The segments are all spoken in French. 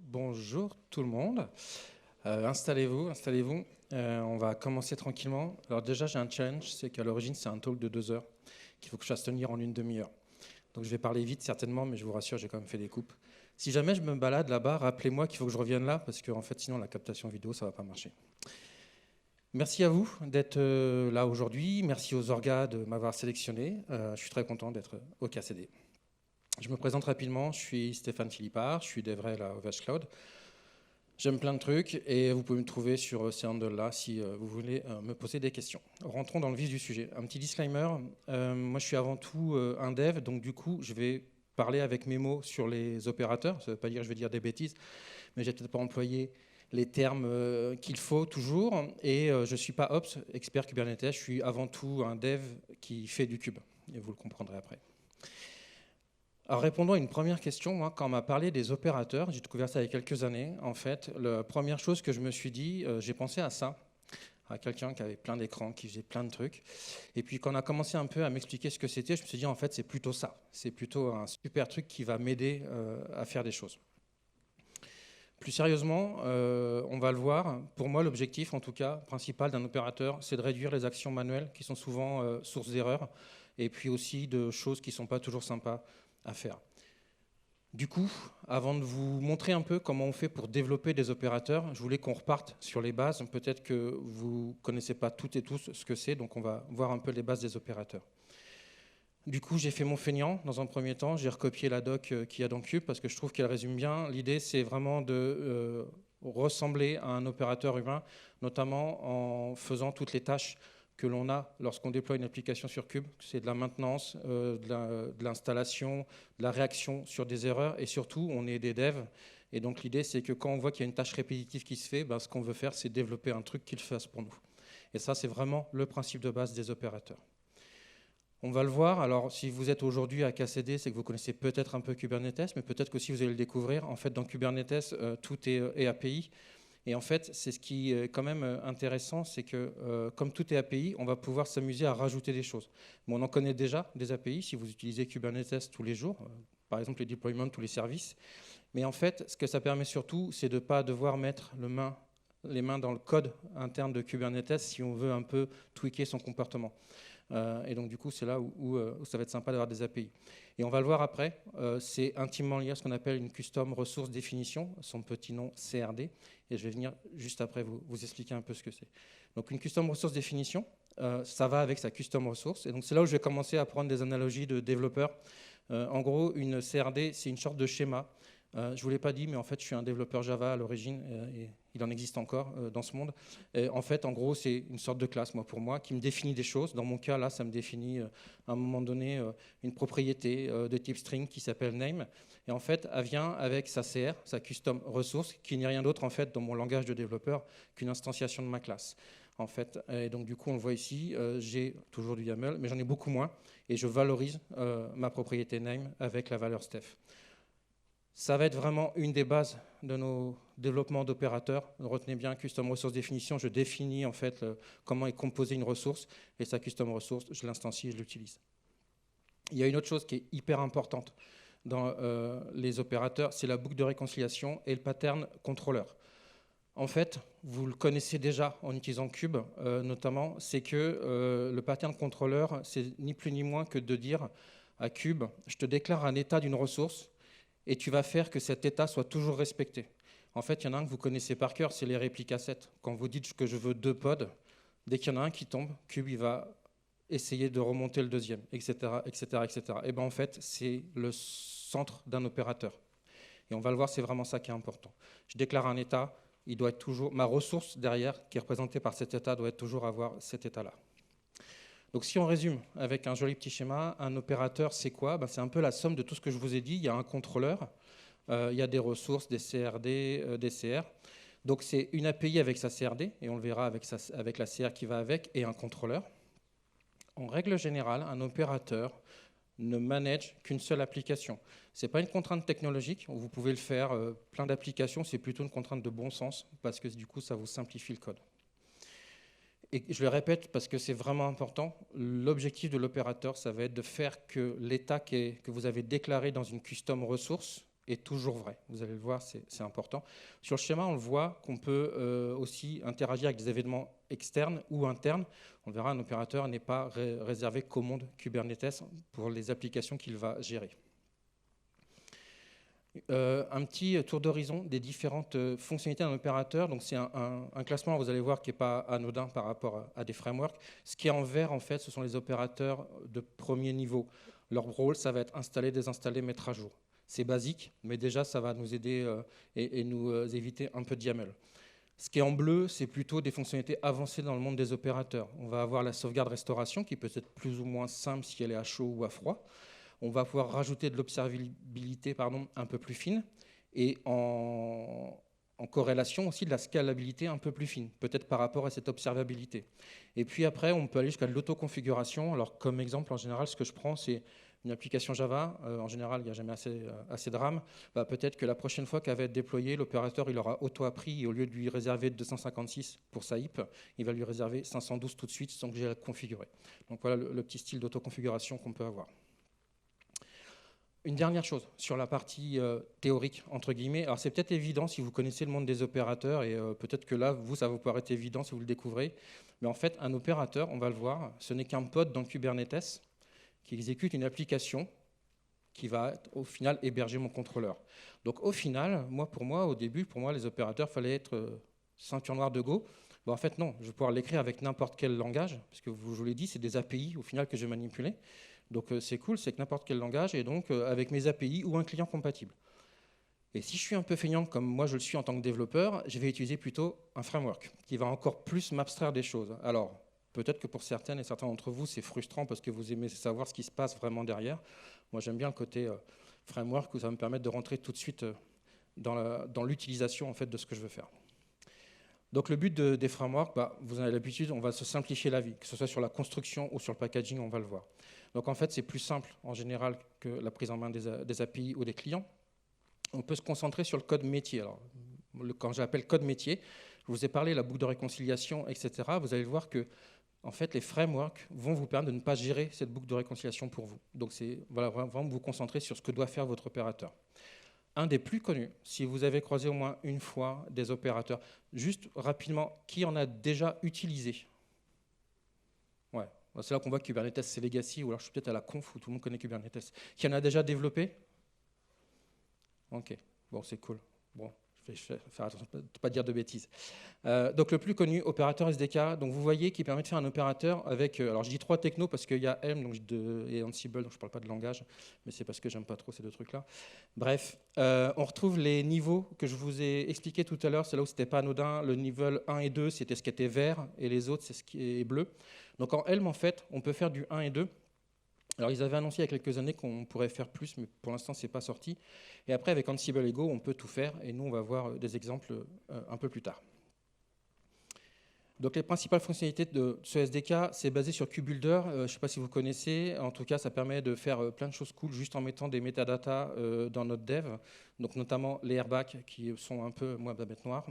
Bonjour tout le monde. Installez-vous, installez-vous. On va commencer tranquillement. Alors déjà, j'ai un challenge, c'est qu'à l'origine, c'est un talk de 2 heures qu'il faut que je fasse tenir en une demi-heure. Donc je vais parler vite certainement, mais je vous rassure, j'ai quand même fait des coupes. Si jamais je me balade là-bas, rappelez-moi qu'il faut que je revienne là, parce que en fait, sinon la captation vidéo, ça va pas marcher. Merci à vous d'être là aujourd'hui. Merci aux orgas de m'avoir sélectionné. Je suis très content d'être au KCD. Je me présente rapidement, je suis Stéphane Philippard, je suis DevRel à OVH Cloud. J'aime plein de trucs et vous pouvez me trouver sur ces handles-là si vous voulez me poser des questions. Rentrons dans le vif du sujet. Un petit disclaimer, moi je suis avant tout un dev, donc du coup je vais parler avec mes mots sur les opérateurs. Ça ne veut pas dire que je vais dire des bêtises, mais je vais peut-être pas employer les termes qu'il faut toujours. Et je ne suis pas Ops, expert Kubernetes, je suis avant tout un dev qui fait du cube. Et vous le comprendrez après. Alors répondons à une première question, moi, quand on m'a parlé des opérateurs, j'ai découvert ça il y a quelques années, en fait, la première chose que je me suis dit, j'ai pensé à ça, à quelqu'un qui avait plein d'écrans, qui faisait plein de trucs. Et puis quand on a commencé un peu à m'expliquer ce que c'était, je me suis dit, en fait, c'est plutôt ça. C'est plutôt un super truc qui va m'aider à faire des choses. Plus sérieusement, on va le voir, pour moi, l'objectif, en tout cas, principal d'un opérateur, c'est de réduire les actions manuelles qui sont souvent source d'erreurs, et puis aussi de choses qui ne sont pas toujours sympas à faire. Du coup, avant de vous montrer un peu comment on fait pour développer des opérateurs, je voulais qu'on reparte sur les bases. Peut-être que vous ne connaissez pas toutes et tous ce que c'est, donc on va voir un peu les bases des opérateurs. Du coup, j'ai fait mon feignant dans un premier temps. J'ai recopié la doc qu'il y a dans Cube parce que je trouve qu'elle résume bien. L'idée, c'est vraiment de ressembler à un opérateur humain, notamment en faisant toutes les tâches que l'on a lorsqu'on déploie une application sur Cube. C'est de la maintenance, de l'installation, de la réaction sur des erreurs et surtout, on est des devs. Et donc l'idée, c'est que quand on voit qu'il y a une tâche répétitive qui se fait, ce qu'on veut faire, c'est développer un truc qui le fasse pour nous. Et ça, c'est vraiment le principe de base des opérateurs. On va le voir. Alors, si vous êtes aujourd'hui à KCD, c'est que vous connaissez peut-être un peu Kubernetes, mais peut-être qu'aussi vous allez le découvrir. En fait, dans Kubernetes, tout est API. Et en fait, c'est ce qui est quand même intéressant, c'est que comme tout est API, on va pouvoir s'amuser à rajouter des choses. Bon, on en connaît déjà des API si vous utilisez Kubernetes tous les jours, par exemple les deployments, tous les services. Mais en fait, ce que ça permet surtout, c'est de ne pas devoir mettre les mains dans le code interne de Kubernetes si on veut un peu tweaker son comportement. Et donc, du coup, c'est là où ça va être sympa d'avoir des API. Et on va le voir après, c'est intimement lié à ce qu'on appelle une Custom Resource Definition, son petit nom CRD. Et je vais venir juste après vous expliquer un peu ce que c'est. Donc, une Custom Resource Definition, ça va avec sa Custom Resource. Et donc, c'est là où je vais commencer à prendre des analogies de développeurs. En gros, une CRD, c'est une sorte de schéma. Je ne vous l'ai pas dit, mais en fait, je suis un développeur Java à l'origine, et il en existe encore dans ce monde. Et en fait, en gros, c'est une sorte de classe, pour moi, qui me définit des choses. Dans mon cas, là, ça me définit à un moment donné une propriété de type string qui s'appelle name. Et en fait, elle vient avec sa CR, sa custom resource, qui n'est rien d'autre, en fait, dans mon langage de développeur, qu'une instantiation de ma classe. En fait, et donc du coup, on le voit ici, j'ai toujours du YAML, mais j'en ai beaucoup moins, et je valorise ma propriété name avec la valeur Steph. Ça va être vraiment une des bases de nos développements d'opérateurs. Retenez bien, Custom Resource Definition, je définis en fait comment est composée une ressource, et sa Custom Resource, je l'instancie et je l'utilise. Il y a une autre chose qui est hyper importante dans les opérateurs, c'est la boucle de réconciliation et le pattern contrôleur. En fait, vous le connaissez déjà en utilisant Cube, notamment, c'est que le pattern contrôleur, c'est ni plus ni moins que de dire à Cube, je te déclare un état d'une ressource, et tu vas faire que cet état soit toujours respecté. En fait, il y en a un que vous connaissez par cœur, c'est les répliques assets. Quand vous dites que je veux 2 pods, dès qu'il y en a un qui tombe, Cube il va essayer de remonter le deuxième, etc., etc., etc. Et bien en fait, c'est le centre d'un opérateur. Et on va le voir, c'est vraiment ça qui est important. Je déclare un état, il doit être toujours, ma ressource derrière, qui est représentée par cet état, doit toujours avoir cet état-là. Donc si on résume avec un joli petit schéma, un opérateur c'est quoi? C'est un peu la somme de tout ce que je vous ai dit. Il y a un contrôleur, il y a des ressources, des CRD, des CR. Donc c'est une API avec sa CRD, et on le verra avec la CR qui va avec, et un contrôleur. En règle générale, un opérateur ne manage qu'une seule application. Ce n'est pas une contrainte technologique, vous pouvez le faire, plein d'applications, c'est plutôt une contrainte de bon sens, parce que du coup ça vous simplifie le code. Et je le répète parce que c'est vraiment important, l'objectif de l'opérateur, ça va être de faire que l'état que vous avez déclaré dans une custom ressource est toujours vrai. Vous allez le voir, c'est important. Sur le schéma, on le voit qu'on peut aussi interagir avec des événements externes ou internes. On verra, un opérateur n'est pas réservé qu'au monde Kubernetes pour les applications qu'il va gérer. Un petit tour d'horizon des différentes fonctionnalités d'un opérateur. Donc c'est un classement, vous allez voir, qui n'est pas anodin par rapport à des frameworks. Ce qui est en vert, en fait, ce sont les opérateurs de premier niveau. Leur rôle, ça va être installer, désinstaller, mettre à jour. C'est basique, mais déjà, ça va nous aider et nous éviter un peu de YAML. Ce qui est en bleu, c'est plutôt des fonctionnalités avancées dans le monde des opérateurs. On va avoir la sauvegarde-restauration, qui peut être plus ou moins simple si elle est à chaud ou à froid. On va pouvoir rajouter de l'observabilité un peu plus fine et en corrélation aussi de la scalabilité un peu plus fine, peut-être par rapport à cette observabilité. Et puis après, on peut aller jusqu'à de l'autoconfiguration. Alors comme exemple, en général, ce que je prends, c'est une application Java. En général, il n'y a jamais assez de RAM. Peut-être que la prochaine fois qu'elle va être déployée, l'opérateur il aura auto-appris et au lieu de lui réserver 256 pour sa HIP, il va lui réserver 512 tout de suite sans que j'ai à configurer. Donc voilà le petit style d'autoconfiguration qu'on peut avoir. Une dernière chose sur la partie théorique, entre guillemets. Alors c'est peut-être évident si vous connaissez le monde des opérateurs et peut-être que là, vous, ça va vous paraître évident si vous le découvrez. Mais en fait, un opérateur, on va le voir, ce n'est qu'un pod dans Kubernetes qui exécute une application qui va au final héberger mon contrôleur. Donc au final, au début, les opérateurs, fallait être ceinture noire de Go. En fait, non, je vais pouvoir l'écrire avec n'importe quel langage, parce que je vous l'ai dit, c'est des API au final que je vais manipuler. Donc c'est cool, c'est que n'importe quel langage, et donc avec mes API ou un client compatible. Et si je suis un peu feignant, comme moi je le suis en tant que développeur, je vais utiliser plutôt un framework qui va encore plus m'abstraire des choses. Alors, peut-être que pour certaines et certains d'entre vous, c'est frustrant parce que vous aimez savoir ce qui se passe vraiment derrière. Moi, j'aime bien le côté framework où ça va me permettre de rentrer tout de suite dans l'utilisation en fait, de ce que je veux faire. Donc le but des frameworks, vous en avez l'habitude, on va se simplifier la vie, que ce soit sur la construction ou sur le packaging, on va le voir. Donc en fait, c'est plus simple en général que la prise en main des API ou des clients. On peut se concentrer sur le code métier. Alors, quand j'appelle code métier, je vous ai parlé de la boucle de réconciliation, etc. Vous allez voir que en fait, les frameworks vont vous permettre de ne pas gérer cette boucle de réconciliation pour vous. Donc c'est vraiment vous concentrer sur ce que doit faire votre opérateur. Un des plus connus, si vous avez croisé au moins une fois des opérateurs, juste rapidement, qui en a déjà utilisé? Ouais, c'est là qu'on voit que Kubernetes c'est legacy, ou alors je suis peut-être à la conf où tout le monde connaît Kubernetes. Qui en a déjà développé? Ok, bon, c'est cool. Bon, je vais faire attention de ne pas dire de bêtises. Donc le plus connu, opérateur SDK. Donc vous voyez qui permet de faire un opérateur avec, alors je dis 3 technos parce qu'il y a Helm et Ansible, donc je ne parle pas de langage, mais c'est parce que j'aime pas trop ces deux trucs-là. Bref, on retrouve les niveaux que je vous ai expliqués tout à l'heure. C'est là où c'était pas anodin. Le niveau 1 et 2, c'était ce qui était vert, et les autres, c'est ce qui est bleu. Donc en Helm, en fait, on peut faire du 1 et 2. Alors, ils avaient annoncé il y a quelques années qu'on pourrait faire plus, mais pour l'instant, ce n'est pas sorti. Et après, avec Ansible et Go, on peut tout faire, et nous, on va voir des exemples un peu plus tard. Donc, les principales fonctionnalités de ce SDK, c'est basé sur KubeBuilder. Je ne sais pas si vous connaissez. En tout cas, ça permet de faire plein de choses cool juste en mettant des métadatas dans notre dev, donc notamment les airbags qui sont un peu, moi, la bête noire.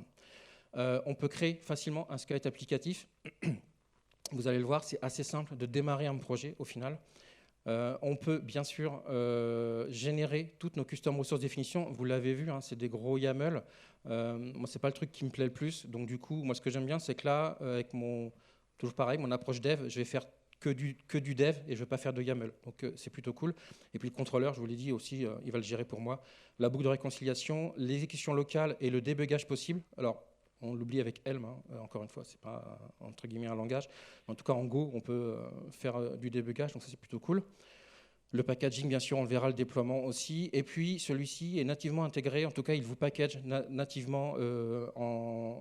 On peut créer facilement un squelette applicatif. Vous allez le voir, c'est assez simple de démarrer un projet au final. On peut bien sûr générer toutes nos custom resource définitions. Vous l'avez vu, hein, c'est des gros YAML. Moi, c'est pas le truc qui me plaît le plus. Donc du coup, moi, ce que j'aime bien, c'est que là, avec toujours pareil, mon approche dev, je vais faire que du dev et je vais pas faire de YAML. Donc c'est plutôt cool. Et puis le contrôleur, je vous l'ai dit aussi, il va le gérer pour moi. La boucle de réconciliation, l'exécution locale et le débugage possible. Alors, on l'oublie avec Helm, hein. Encore une fois, c'est pas entre guillemets un langage. En tout cas, en Go, on peut faire du débugage, donc ça c'est plutôt cool. Le packaging, bien sûr, on le verra, le déploiement aussi. Et puis, celui-ci est nativement intégré, en tout cas, il vous package nativement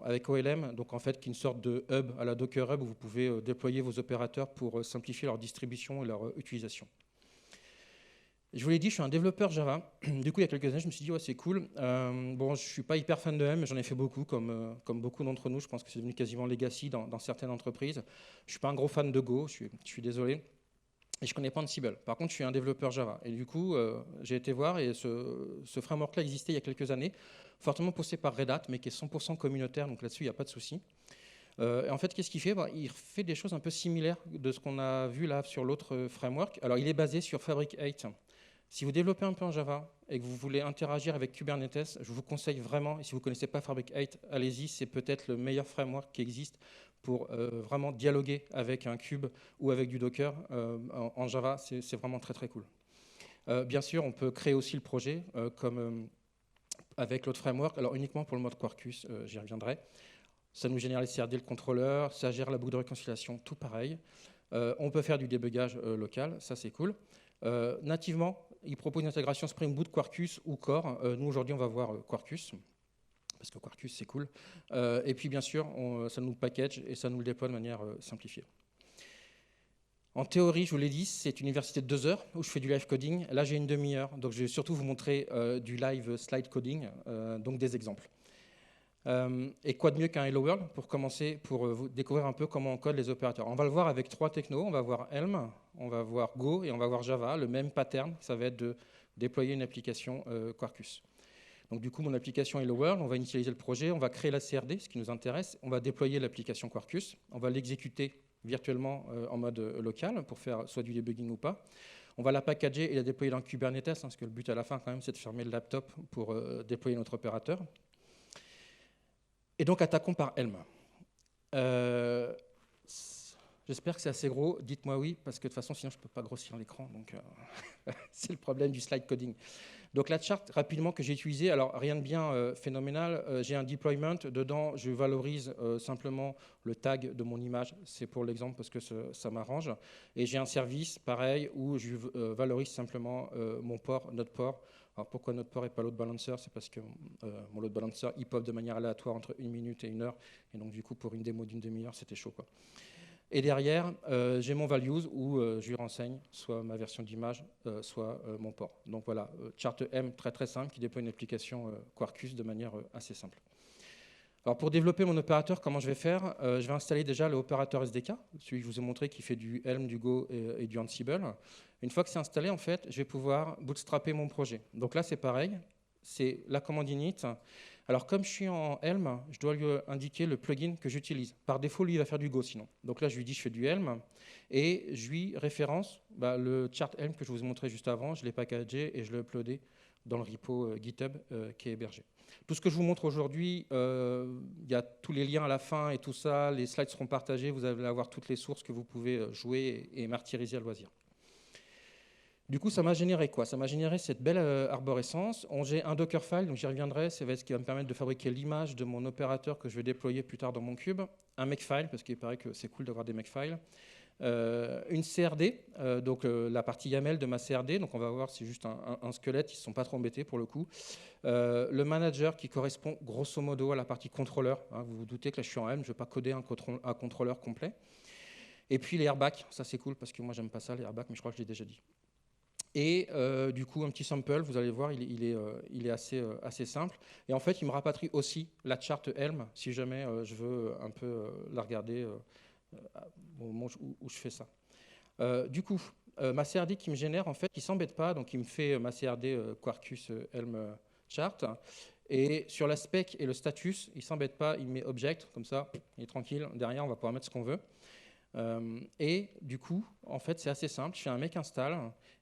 avec OLM, donc en fait, qui est une sorte de hub à la Docker Hub où vous pouvez déployer vos opérateurs pour simplifier leur distribution et leur utilisation. Je vous l'ai dit, je suis un développeur Java. Du coup, il y a quelques années, je me suis dit, ouais, c'est cool. Bon, je ne suis pas hyper fan de M, mais j'en ai fait beaucoup, comme beaucoup d'entre nous. Je pense que c'est devenu quasiment legacy dans certaines entreprises. Je ne suis pas un gros fan de Go, je suis désolé. Et je ne connais pas Ansible. Par contre, je suis un développeur Java. Et du coup, j'ai été voir, et ce framework-là existait il y a quelques années, fortement poussé par Red Hat, mais qui est 100% communautaire, donc là-dessus, il n'y a pas de souci. Et en fait, qu'est-ce qu'il fait? Il fait des choses un peu similaires de ce qu'on a vu là sur l'autre framework. Alors, il est basé sur Fabric 8. Si vous développez un peu en Java et que vous voulez interagir avec Kubernetes, je vous conseille vraiment, et si vous ne connaissez pas Fabric 8, allez-y, c'est peut-être le meilleur framework qui existe pour vraiment dialoguer avec un kube ou avec du Docker en Java, c'est vraiment très très cool. Bien sûr, on peut créer aussi le projet comme avec l'autre framework, alors uniquement pour le mode Quarkus, j'y reviendrai. Ça nous génère les CRD, le contrôleur, ça gère la boucle de réconciliation, tout pareil. On peut faire du débugage local, ça c'est cool. Nativement, il propose une intégration Spring Boot, Quarkus ou Core. Nous, aujourd'hui, on va voir Quarkus, parce que Quarkus, c'est cool. Et puis, bien sûr, ça nous package et ça nous le déploie de manière simplifiée. En théorie, je vous l'ai dit, c'est une université de 2 heures où je fais du live coding. Là, j'ai une demi-heure, donc je vais surtout vous montrer du live slide coding, donc des exemples. Et quoi de mieux qu'un Hello World pour commencer, pour vous découvrir un peu comment on code les opérateurs. On va le voir avec 3 technos, on va voir Helm, on va voir Go et on va voir Java. Le même pattern, ça va être de déployer une application Quarkus. Donc du coup, mon application Hello World, on va initialiser le projet, on va créer la CRD, ce qui nous intéresse, on va déployer l'application Quarkus, on va l'exécuter virtuellement en mode local pour faire soit du debugging ou pas. On va la packager et la déployer dans Kubernetes, hein, parce que le but à la fin, quand même, c'est de fermer le laptop pour déployer notre opérateur. Et donc, attaquons par Helm. J'espère que c'est assez gros. Dites-moi oui, parce que de toute façon, sinon, je ne peux pas grossir l'écran. Donc, c'est le problème du slide coding. Donc, la charte, rapidement, que j'ai utilisée, alors, rien de bien phénoménal. J'ai un deployment. Dedans, je valorise simplement le tag de mon image. C'est pour l'exemple, parce que ça m'arrange. Et j'ai un service, pareil, où je valorise simplement mon port, notre port. Alors pourquoi notre port et pas load balancer? C'est parce que mon load balancer, il pop de manière aléatoire entre 1 minute et 1 heure. Et donc du coup, pour une démo d'une demi-heure, c'était chaud, quoi. Et derrière, j'ai mon values où je lui renseigne soit ma version d'image, soit mon port. Donc voilà, charte M très très simple qui déploie une application Quarkus de manière assez simple. Alors pour développer mon opérateur, comment je vais faire? Je vais installer déjà l'opérateur SDK, celui que je vous ai montré qui fait du Helm, du Go et du Ansible. Une fois que c'est installé, en fait, je vais pouvoir bootstrapper mon projet. Donc là, c'est pareil, c'est la commande init. Alors comme je suis en Helm, je dois lui indiquer le plugin que j'utilise. Par défaut, lui, il va faire du Go sinon. Donc là, je lui dis je fais du Helm et je lui référence le chart Helm que je vous ai montré juste avant. Je l'ai packagé et je l'ai uploadé dans le repo GitHub qui est hébergé. Tout ce que je vous montre aujourd'hui, il y a tous les liens à la fin et tout ça, les slides seront partagés, vous allez avoir toutes les sources que vous pouvez jouer et martyriser à loisir. Du coup, ça m'a généré quoi? Ça m'a généré cette belle arborescence. J'ai un Dockerfile, donc j'y reviendrai, c'est ce qui va me permettre de fabriquer l'image de mon opérateur que je vais déployer plus tard dans mon cube. Un Makefile, parce qu'il paraît que c'est cool d'avoir des Makefiles. Une CRD, donc la partie YAML de ma CRD, donc on va voir, c'est juste un squelette, ils ne se sont pas trop embêtés pour le coup. Le manager qui correspond grosso modo à la partie contrôleur, hein, vous vous doutez que là je suis en M, je ne vais pas coder un contrôleur complet. Et puis les airbags, ça c'est cool parce que moi j'aime pas ça les airbags, mais je crois que je l'ai déjà dit. Et du coup un petit sample, vous allez voir, il est assez simple. Et en fait il me rapatrie aussi la charte Helm si jamais je veux un peu la regarder au moment où je fais ça. Du coup, ma CRD qui me génère, en fait, il ne s'embête pas, donc il me fait ma CRD Quarkus Helm chart. Et sur la spec et le status, il ne s'embête pas, il met object, comme ça, il est tranquille. Derrière, on va pouvoir mettre ce qu'on veut. Et du coup, en fait, c'est assez simple. Je fais un make install.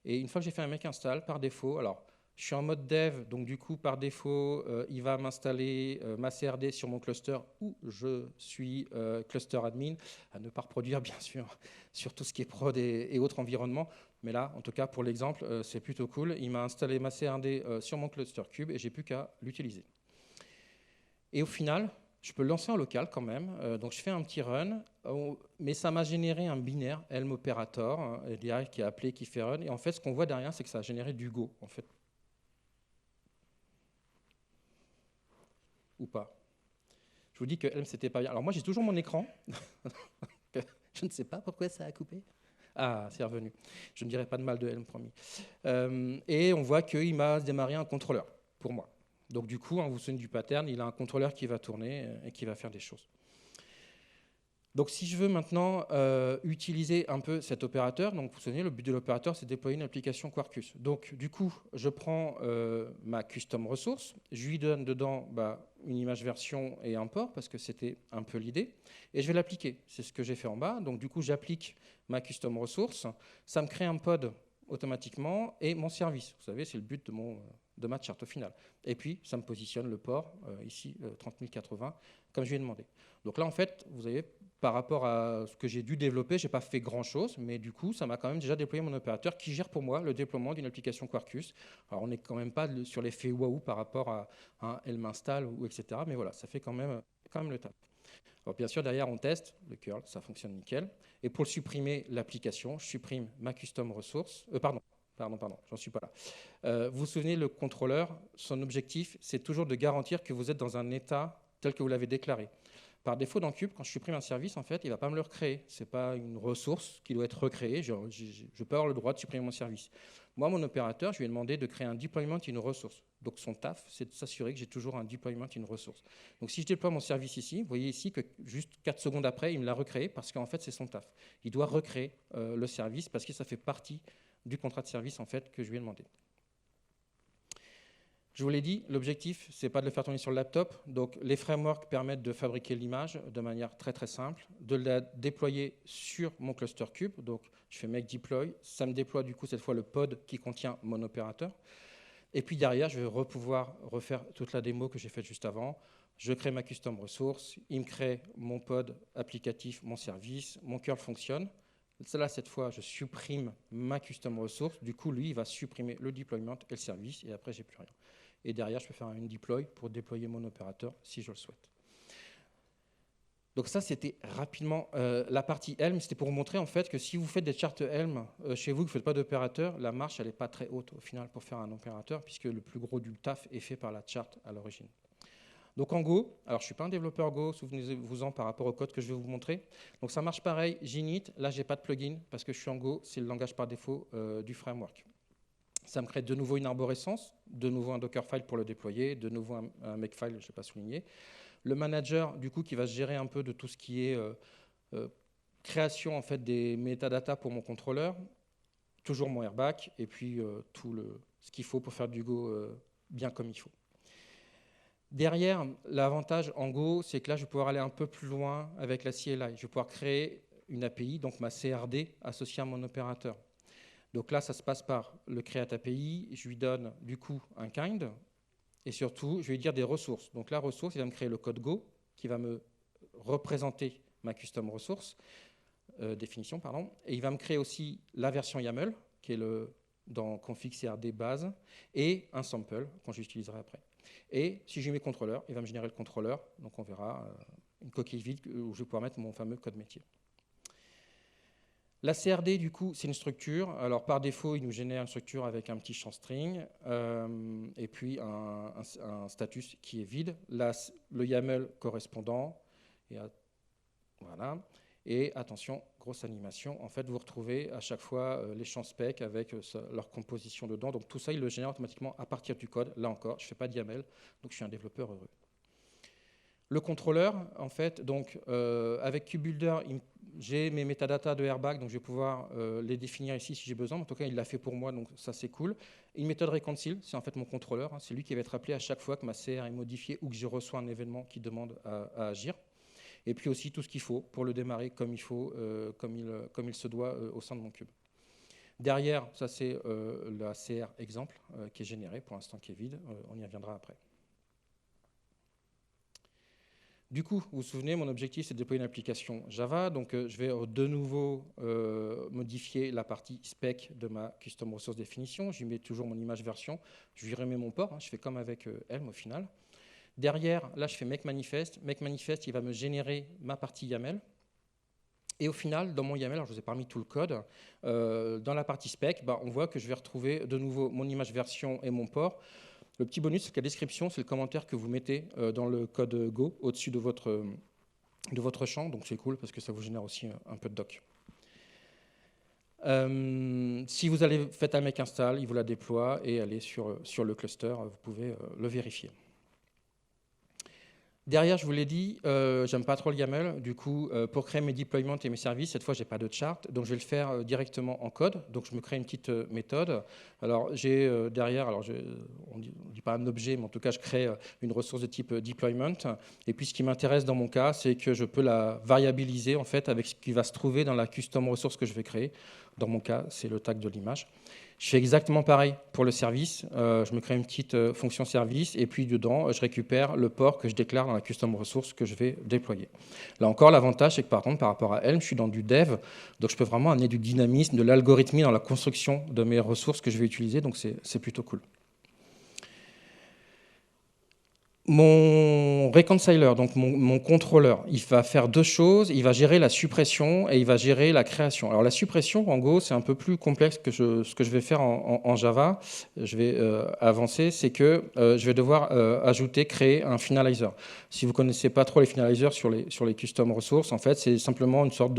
Et une fois que j'ai fait un make install, par défaut, alors, je suis en mode dev, donc du coup, par défaut, il va m'installer ma CRD sur mon cluster où je suis cluster admin, à ne pas reproduire, bien sûr, sur tout ce qui est prod et autres environnements. Mais là, en tout cas, pour l'exemple, c'est plutôt cool. Il m'a installé ma CRD sur mon cluster cube et j'ai plus qu'à l'utiliser. Et au final, je peux le lancer en local quand même. Donc, je fais un petit run, mais ça m'a généré un binaire, Helm Operator, derrière qui est appelé, qui fait run. Et en fait, ce qu'on voit derrière, c'est que ça a généré du Go, en fait. Ou pas. Je vous dis que Helm, c'était pas bien. Alors moi, j'ai toujours mon écran. Je ne sais pas pourquoi ça a coupé. Ah, c'est revenu. Je ne dirai pas de mal de Helm, promis. Et on voit qu'il m'a démarré un contrôleur, pour moi. Donc du coup, vous vous souvenez du pattern, il a un contrôleur qui va tourner et qui va faire des choses. Donc si je veux maintenant utiliser un peu cet opérateur, donc vous vous souvenez, le but de l'opérateur, c'est de déployer une application Quarkus. Donc du coup, je prends ma custom ressource, je lui donne dedans une image version et un port, parce que c'était un peu l'idée, et je vais l'appliquer. C'est ce que j'ai fait en bas. Donc du coup, j'applique ma custom ressource, ça me crée un pod automatiquement et mon service. Vous savez, c'est le but de ma charte au final. Et puis, ça me positionne le port, ici, 30080, comme je lui ai demandé. Donc là, en fait, vous avez, par rapport à ce que j'ai dû développer, je n'ai pas fait grand-chose, mais du coup, ça m'a quand même déjà déployé mon opérateur qui gère pour moi le déploiement d'une application Quarkus. Alors, on n'est quand même pas sur l'effet waouh par rapport à un Helm install ou etc. Mais voilà, ça fait quand même le taf. Alors, bien sûr, derrière, on teste le curl, ça fonctionne nickel. Et pour supprimer l'application, je supprime ma custom resource. Pardon, j'en suis pas là. Vous vous souvenez, le contrôleur, son objectif, c'est toujours de garantir que vous êtes dans un état tel que vous l'avez déclaré. Par défaut, dans Cube, quand je supprime un service, en fait, il ne va pas me le recréer. Ce n'est pas une ressource qui doit être recréée. Je peux avoir le droit de supprimer mon service. Moi, mon opérateur, je lui ai demandé de créer un deployment une ressource. Donc, son taf, c'est de s'assurer que j'ai toujours un deployment une ressource. Donc, si je déploie mon service ici, vous voyez ici que juste 4 secondes après, il me l'a recréé parce qu'en fait, c'est son taf. Il doit recréer le service parce que ça fait partie du contrat de service en fait, que je lui ai demandé. Je vous l'ai dit, l'objectif, ce n'est pas de le faire tourner sur le laptop. Donc, les frameworks permettent de fabriquer l'image de manière très, très simple, de la déployer sur mon cluster Cube. Donc, je fais make deploy. Ça me déploie, du coup, cette fois, le pod qui contient mon opérateur. Et puis, derrière, je vais pouvoir refaire toute la démo que j'ai faite juste avant. Je crée ma custom ressource. Il me crée mon pod applicatif, mon service. Mon curl fonctionne. Là, cette fois, je supprime ma custom ressource. Du coup, lui, il va supprimer le deployment et le service. Et après, j'ai plus rien. Et derrière, je peux faire une deploy pour déployer mon opérateur si je le souhaite. Donc ça, c'était rapidement la partie Helm. C'était pour vous montrer en fait que si vous faites des chartes Helm chez vous, que vous ne faites pas d'opérateur, la marche, elle n'est pas très haute au final pour faire un opérateur, puisque le plus gros du taf est fait par la charte à l'origine. Donc en Go, alors je ne suis pas un développeur Go, souvenez-vous-en par rapport au code que je vais vous montrer. Donc ça marche pareil, j'init, là je n'ai pas de plugin parce que je suis en Go, c'est le langage par défaut du framework. Ça me crée de nouveau une arborescence, de nouveau un Dockerfile pour le déployer, de nouveau un Makefile, je n'ai pas souligné. Le manager, du coup, qui va se gérer un peu de tout ce qui est création en fait, des métadatas pour mon contrôleur, toujours mon airbag, et puis tout ce qu'il faut pour faire du Go bien comme il faut. Derrière, l'avantage en Go, c'est que là, je vais pouvoir aller un peu plus loin avec la CLI. Je vais pouvoir créer une API, donc ma CRD, associée à mon opérateur. Donc là, ça se passe par le create API, je lui donne du coup un kind, et surtout, je vais lui dire des ressources. Donc la ressource, il va me créer le code Go, qui va me représenter ma custom ressource, définition, pardon, et il va me créer aussi la version YAML, qui est dans config CRD base, et un sample, qu'on j'utiliserai après. Et si j'ai mes contrôleurs, il va me générer le contrôleur, donc on verra une coquille vide où je vais pouvoir mettre mon fameux code métier. La CRD, du coup, c'est une structure. Alors, par défaut, il nous génère une structure avec un petit champ string et puis un status qui est vide. Là, le YAML correspondant. Voilà. Et attention, grosse animation. En fait, vous retrouvez à chaque fois les champs spec avec leur composition dedans. Donc, tout ça, il le génère automatiquement à partir du code. Là encore, je ne fais pas de YAML, donc je suis un développeur heureux. Le contrôleur, en fait, donc avec KubeBuilder, j'ai mes métadatas de airbag, donc je vais pouvoir les définir ici si j'ai besoin. En tout cas, il l'a fait pour moi, donc ça c'est cool. Une méthode reconcile, c'est en fait mon contrôleur. Hein, c'est lui qui va être appelé à chaque fois que ma CR est modifiée ou que je reçois un événement qui demande à agir. Et puis aussi tout ce qu'il faut pour le démarrer comme il faut, comme il se doit au sein de mon cube. Derrière, ça c'est la CR exemple qui est générée, pour l'instant qui est vide. On y reviendra après. Du coup, vous vous souvenez, mon objectif, c'est de déployer une application Java. Donc, je vais de nouveau modifier la partie spec de ma custom resource définition. J'y mets toujours mon image version. Je lui remets mon port. Hein, je fais comme avec Helm au final. Derrière, là, je fais make manifest. Make manifest, il va me générer ma partie YAML. Et au final, dans mon YAML, alors je vous ai pas mis tout le code, dans la partie spec, on voit que je vais retrouver de nouveau mon image version et mon port. Le petit bonus, c'est que la description, c'est le commentaire que vous mettez dans le code Go au-dessus de votre champ. Donc c'est cool parce que ça vous génère aussi un peu de doc. Si vous faites un make install, il vous la déploie et allez sur le cluster, vous pouvez le vérifier. Derrière, je vous l'ai dit, j'aime pas trop le YAML. Du coup, pour créer mes deployments et mes services, cette fois, j'ai pas de chart, donc je vais le faire directement en code. Donc, je me crée une petite méthode. Alors, j'ai derrière, on dit pas un objet, mais en tout cas, je crée une ressource de type deployment. Et puis, ce qui m'intéresse dans mon cas, c'est que je peux la variabiliser en fait avec ce qui va se trouver dans la custom ressource que je vais créer. Dans mon cas, c'est le tag de l'image. Je fais exactement pareil pour le service. Je me crée une petite fonction service et puis dedans, je récupère le port que je déclare dans la custom ressource que je vais déployer. Là encore, l'avantage, c'est que par contre, par rapport à Helm, je suis dans du dev, donc je peux vraiment amener du dynamisme, de l'algorithmie dans la construction de mes ressources que je vais utiliser, donc c'est plutôt cool. Mon reconciler, donc mon contrôleur, il va faire deux choses. Il va gérer la suppression et il va gérer la création. Alors la suppression, en Go, c'est un peu plus complexe que ce que je vais faire en Java. Je vais avancer, c'est que je vais devoir créer un finalizer. Si vous ne connaissez pas trop les finalizers sur les custom ressources, en fait, c'est simplement une sorte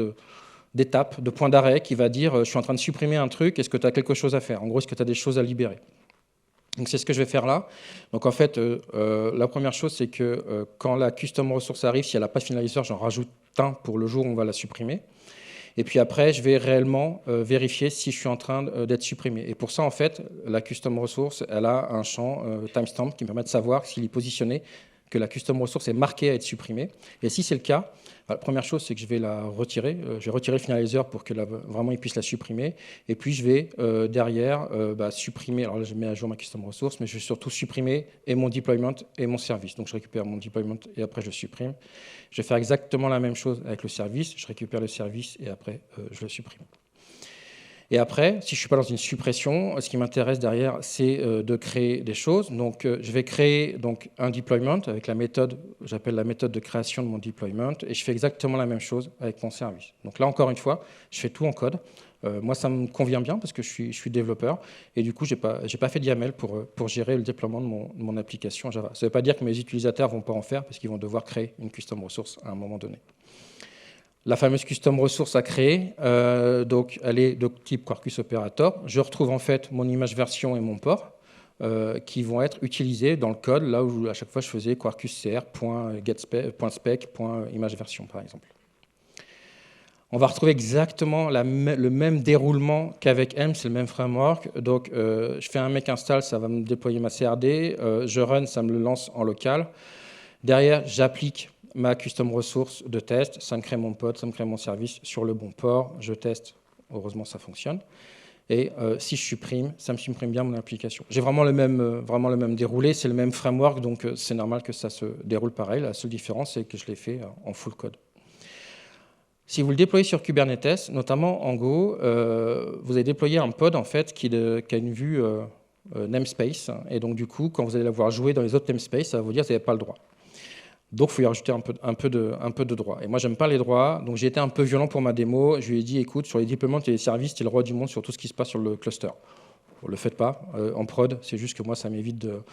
d'étape, de point d'arrêt qui va dire je suis en train de supprimer un truc, est-ce que tu as quelque chose à faire? En gros, est-ce que tu as des choses à libérer? Donc c'est ce que je vais faire là. Donc en fait, la première chose, c'est que quand la custom ressource arrive, si elle n'a pas de finalizer, j'en rajoute un pour le jour où on va la supprimer. Et puis après, je vais réellement vérifier si je suis en train d'être supprimé. Et pour ça, en fait, la custom ressource, elle a un champ timestamp qui me permet de savoir s'il est positionné, que la custom ressource est marquée à être supprimée. Et si c'est le cas, la première chose, c'est que je vais la retirer. Je vais retirer le finalizer pour que vraiment il puisse la supprimer. Et puis, je vais derrière supprimer. Alors là, je mets à jour ma custom ressource, mais je vais surtout supprimer et mon deployment et mon service. Donc, je récupère mon deployment et après, je supprime. Je vais faire exactement la même chose avec le service. Je récupère le service et après, je le supprime. Et après, si je ne suis pas dans une suppression, ce qui m'intéresse derrière, c'est de créer des choses. Donc, je vais créer donc, un deployment avec la méthode, j'appelle la méthode de création de mon deployment, et je fais exactement la même chose avec mon service. Donc là, encore une fois, je fais tout en code. Moi, ça me convient bien parce que je suis développeur, et du coup, je n'ai pas fait de YAML pour gérer le déploiement de mon application Java. Ça ne veut pas dire que mes utilisateurs ne vont pas en faire, parce qu'ils vont devoir créer une custom ressource à un moment donné. La fameuse custom ressource à créer, donc elle est de type Quarkus Operator. Je retrouve en fait mon image version et mon port qui vont être utilisés dans le code, là où à chaque fois je faisais quarkuscr.getSpec.imageversion par exemple. On va retrouver exactement le même déroulement qu'avec Helm, c'est le même framework. Donc je fais un make install, ça va me déployer ma CRD. Je run, ça me le lance en local. Derrière, j'applique ma custom ressource de test, ça me crée mon pod, ça me crée mon service sur le bon port, je teste, heureusement ça fonctionne. Et si je supprime, ça me supprime bien mon application. J'ai vraiment le même déroulé, c'est le même framework, donc c'est normal que ça se déroule pareil. La seule différence, c'est que je l'ai fait en full code. Si vous le déployez sur Kubernetes, notamment en Go, vous allez déployer un pod en fait, qui a une vue namespace, et donc du coup, quand vous allez la voir jouer dans les autres namespaces, ça va vous dire que vous n'avez pas le droit. Donc, il faut y rajouter un peu de droit. Et moi, j'aime pas les droits, donc j'ai été un peu violent pour ma démo. Je lui ai dit, écoute, sur les déploiements et les services, tu es le roi du monde sur tout ce qui se passe sur le cluster. Ne le faites pas en prod, c'est juste que moi, ça m'évite de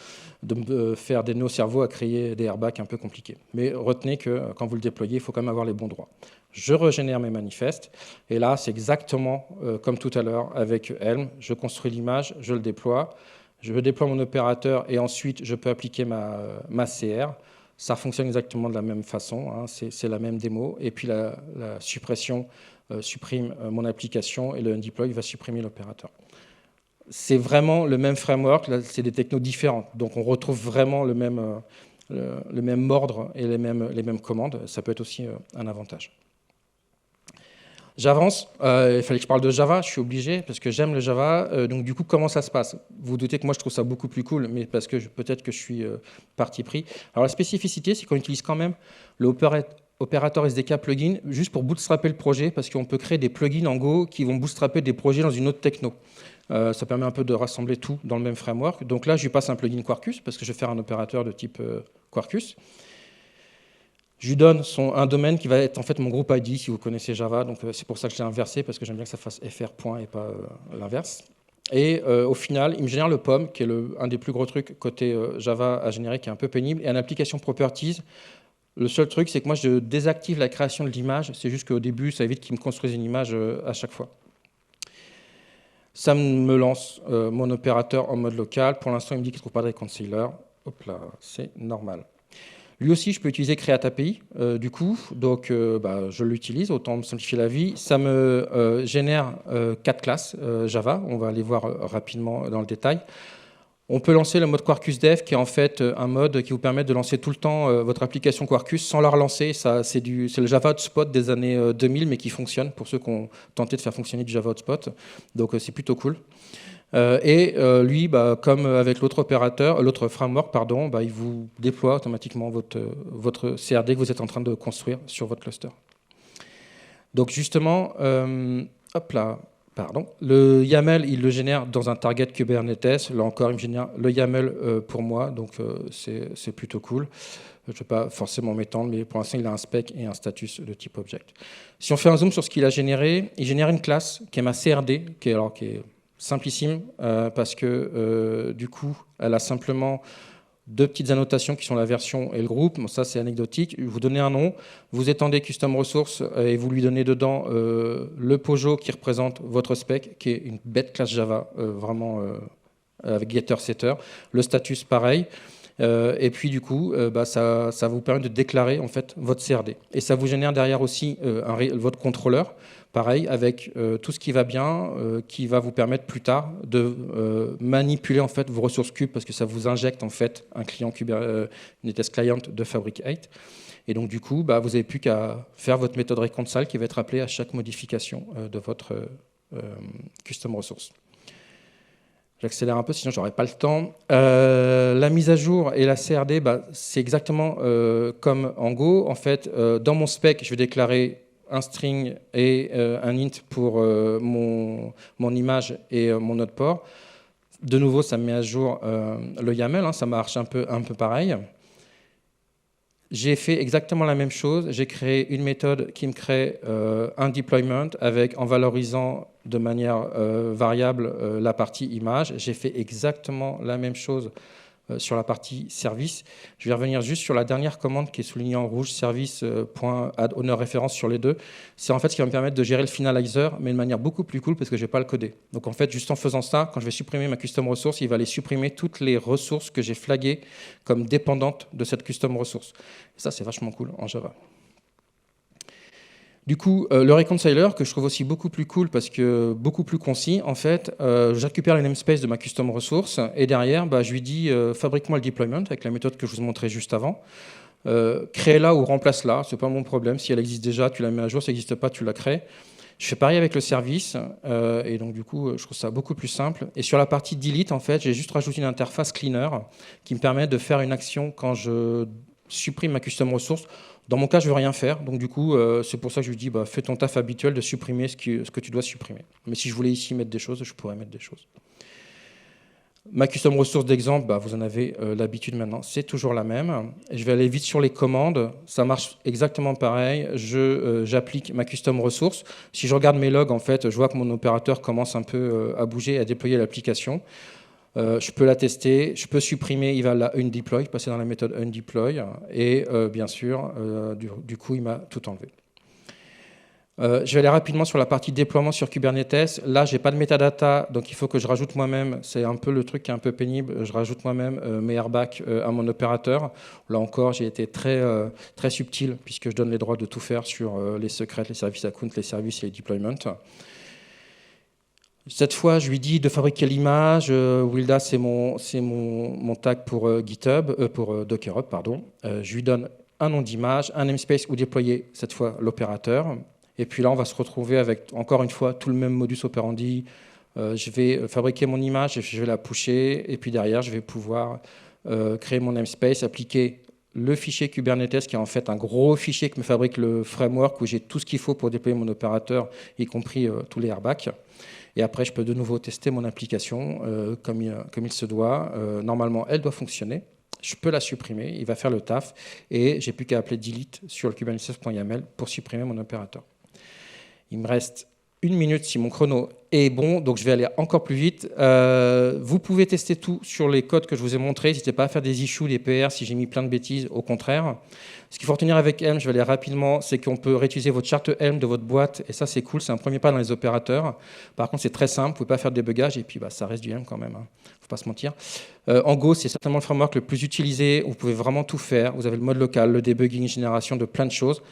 me faire des nœuds au cerveau à créer des airbags un peu compliqués. Mais retenez que quand vous le déployez, il faut quand même avoir les bons droits. Je régénère mes manifestes, et là, c'est exactement comme tout à l'heure avec Helm. Je construis l'image, je le déploie, je déploie mon opérateur, et ensuite, je peux appliquer ma CR. Ça fonctionne exactement de la même façon, hein, c'est la même démo. Et puis la suppression supprime mon application et le undeploy va supprimer l'opérateur. C'est vraiment le même framework, c'est des technos différentes. Donc on retrouve vraiment le même ordre et les mêmes commandes. Ça peut être aussi un avantage. J'avance, il fallait que je parle de Java, je suis obligé, parce que j'aime le Java. Donc du coup, comment ça se passe? Vous doutez que moi, je trouve ça beaucoup plus cool, mais parce que peut-être que je suis parti pris. Alors la spécificité, c'est qu'on utilise quand même l'opérateur SDK plugin juste pour bootstrapper le projet, parce qu'on peut créer des plugins en Go qui vont bootstrapper des projets dans une autre techno. Ça permet un peu de rassembler tout dans le même framework. Donc là, je lui passe un plugin Quarkus, parce que je vais faire un opérateur de type Quarkus. Je lui donne un domaine qui va être en fait mon groupe ID, si vous connaissez Java. Donc c'est pour ça que je l'ai inversé, parce que j'aime bien que ça fasse fr point et pas l'inverse. Et au final, il me génère le POM, qui est un des plus gros trucs côté Java à générer, qui est un peu pénible. Et en application properties, le seul truc, c'est que moi, je désactive la création de l'image. C'est juste qu'au début, ça évite qu'il me construise une image à chaque fois. Ça me lance mon opérateur en mode local. Pour l'instant, il me dit qu'il ne trouve pas de reconciler. Hop là, c'est normal. Lui aussi, je peux utiliser Create API, du coup, donc je l'utilise, autant me simplifier la vie. Ça me génère 4 classes Java, on va aller voir rapidement dans le détail. On peut lancer le mode Quarkus Dev, qui est en fait un mode qui vous permet de lancer tout le temps votre application Quarkus sans la relancer. C'est le Java Hotspot des années 2000, mais qui fonctionne pour ceux qui ont tenté de faire fonctionner du Java Hotspot. Donc c'est plutôt cool. Lui, comme avec l'autre opérateur, l'autre framework, pardon, il vous déploie automatiquement votre CRD que vous êtes en train de construire sur votre cluster. Donc justement, hop là. Pardon. Le YAML, il le génère dans un target Kubernetes. Là encore, il me génère le YAML pour moi, donc c'est plutôt cool. Je ne vais pas forcément m'étendre, mais pour l'instant, il a un spec et un status de type object. Si on fait un zoom sur ce qu'il a généré, il génère une classe qui est ma CRD, qui est simplissime, parce que du coup, elle a simplement 2 petites annotations qui sont la version et le groupe. Bon, ça, c'est anecdotique. Vous donnez un nom, vous étendez custom resource et vous lui donnez dedans le POJO qui représente votre spec, qui est une bête classe Java, vraiment avec getter, setter. Le status, pareil. Et puis, du coup, ça vous permet de déclarer en fait, votre CRD. Et ça vous génère derrière aussi votre contrôleur, pareil, avec tout ce qui va bien, qui va vous permettre plus tard de manipuler en fait, vos ressources cubes, parce que ça vous injecte en fait, un client Kubernetes Client de Fabric 8. Et donc, du coup, vous n'avez plus qu'à faire votre méthode reconcile qui va être appelée à chaque modification de votre custom resource. J'accélère un peu, sinon je n'aurai pas le temps. La mise à jour et la CRD, c'est exactement comme en Go. En fait, dans mon spec, je vais déclarer un string et un int pour mon image et mon autre port. De nouveau, ça me met à jour le YAML, ça marche un peu pareil. J'ai fait exactement la même chose. J'ai créé une méthode qui me crée un deployment en valorisant de manière variable la partie image. J'ai fait exactement la même chose sur la partie service. Je vais revenir juste sur la dernière commande qui est soulignée en rouge, service.add_owner référence sur les deux. C'est en fait ce qui va me permettre de gérer le finalizer, mais de manière beaucoup plus cool parce que je ne vais pas le coder. Donc en fait, juste en faisant ça, quand je vais supprimer ma custom resource, il va aller supprimer toutes les ressources que j'ai flaguées comme dépendantes de cette custom resource. Et ça, c'est vachement cool en Java. Du coup, le reconciler, que je trouve aussi beaucoup plus cool parce que beaucoup plus concis, en fait, je récupère le namespace de ma custom resource et derrière, je lui dis fabrique-moi le deployment avec la méthode que je vous montrais juste avant. Crée-la ou remplace-la, c'est pas mon problème. Si elle existe déjà, tu la mets à jour. Si elle n'existe pas, tu la crées. Je fais pareil avec le service et donc du coup, je trouve ça beaucoup plus simple. Et sur la partie delete, en fait, j'ai juste rajouté une interface cleaner qui me permet de faire une action quand je supprime ma custom resource. Dans mon cas, je ne veux rien faire, donc du coup, c'est pour ça que je lui dis fais ton taf habituel de supprimer ce que tu dois supprimer. Mais si je voulais ici mettre des choses, je pourrais mettre des choses. Ma custom ressource d'exemple, vous en avez l'habitude maintenant, c'est toujours la même. Et je vais aller vite sur les commandes, ça marche exactement pareil. J'applique ma custom ressource. Si je regarde mes logs, en fait, je vois que mon opérateur commence un peu à bouger, à déployer l'application. Je peux la tester, je peux supprimer, il va la undeploy, passer dans la méthode undeploy, et bien sûr, du coup, il m'a tout enlevé. Je vais aller rapidement sur la partie déploiement sur Kubernetes. Là, je n'ai pas de metadata, donc il faut que je rajoute moi-même. C'est un peu le truc qui est un peu pénible. Je rajoute moi-même mes airbags à mon opérateur. Là encore, j'ai été très, très subtil, puisque je donne les droits de tout faire sur les secrets, les services accounts, les services et les deployments. Cette fois, je lui dis de fabriquer l'image. Wilda, c'est mon tag pour GitHub, pour Docker Hub, pardon. Je lui donne un nom d'image, un namespace où déployer cette fois l'opérateur. Et puis là, on va se retrouver avec, encore une fois, tout le même modus operandi. Je vais fabriquer mon image, et je vais la pusher. Et puis derrière, je vais pouvoir créer mon namespace, appliquer le fichier Kubernetes, qui est en fait un gros fichier que me fabrique le framework, où j'ai tout ce qu'il faut pour déployer mon opérateur, y compris tous les airbags. Et après, je peux de nouveau tester mon application comme il se doit. Normalement, elle doit fonctionner. Je peux la supprimer, il va faire le taf. Et j'ai plus qu'à appeler delete sur le kubernetes.yaml pour supprimer mon opérateur. Il me reste 1 minute si mon chrono est bon, donc je vais aller encore plus vite. Vous pouvez tester tout sur les codes que je vous ai montrés. N'hésitez pas à faire des issues, des PR si j'ai mis plein de bêtises, au contraire. Ce qu'il faut retenir avec Helm, je vais aller rapidement, c'est qu'on peut réutiliser votre charte Helm de votre boîte, et ça c'est cool, c'est un premier pas dans les opérateurs. Par contre c'est très simple, vous ne pouvez pas faire de débugage, et puis ça reste du Helm quand même, hein. Faut pas se mentir. En Go, c'est certainement le framework le plus utilisé, vous pouvez vraiment tout faire. Vous avez le mode local, le debugging, génération de plein de choses.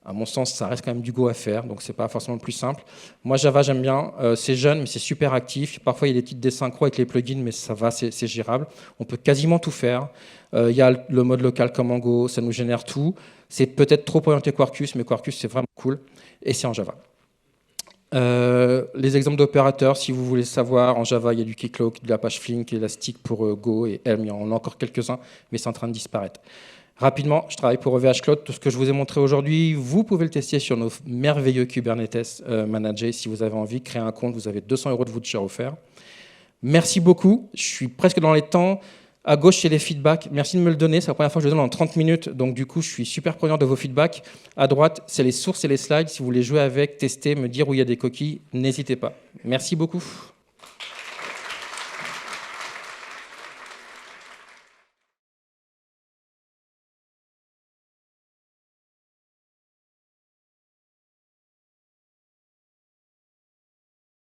À mon sens, ça reste quand même du Go à faire, donc c'est pas forcément le plus simple. Moi, Java, j'aime bien. C'est jeune, mais c'est super actif. Parfois, il y a des petites désynchros avec les plugins, mais ça va, c'est gérable. On peut quasiment tout faire. Il y a le mode local comme en Go, ça nous génère tout. C'est peut-être trop orienté Quarkus, mais Quarkus, c'est vraiment cool. Et c'est en Java. Les exemples d'opérateurs, si vous voulez savoir, en Java, il y a du Keycloak, de l'Apache Flink, Elastic pour Go et Helm. Il y en a encore quelques-uns, mais c'est en train de disparaître. Rapidement, je travaille pour OVH Cloud. Tout ce que je vous ai montré aujourd'hui, vous pouvez le tester sur nos merveilleux Kubernetes managés. Si vous avez envie, créer un compte, vous avez 200 € de voucher offert. Merci beaucoup. Je suis presque dans les temps. À gauche, c'est les feedbacks. Merci de me le donner. C'est la première fois que je le donne en 30 minutes. Donc, du coup, je suis super preneur de vos feedbacks. À droite, c'est les sources et les slides. Si vous voulez jouer avec, tester, me dire où il y a des coquilles, n'hésitez pas. Merci beaucoup.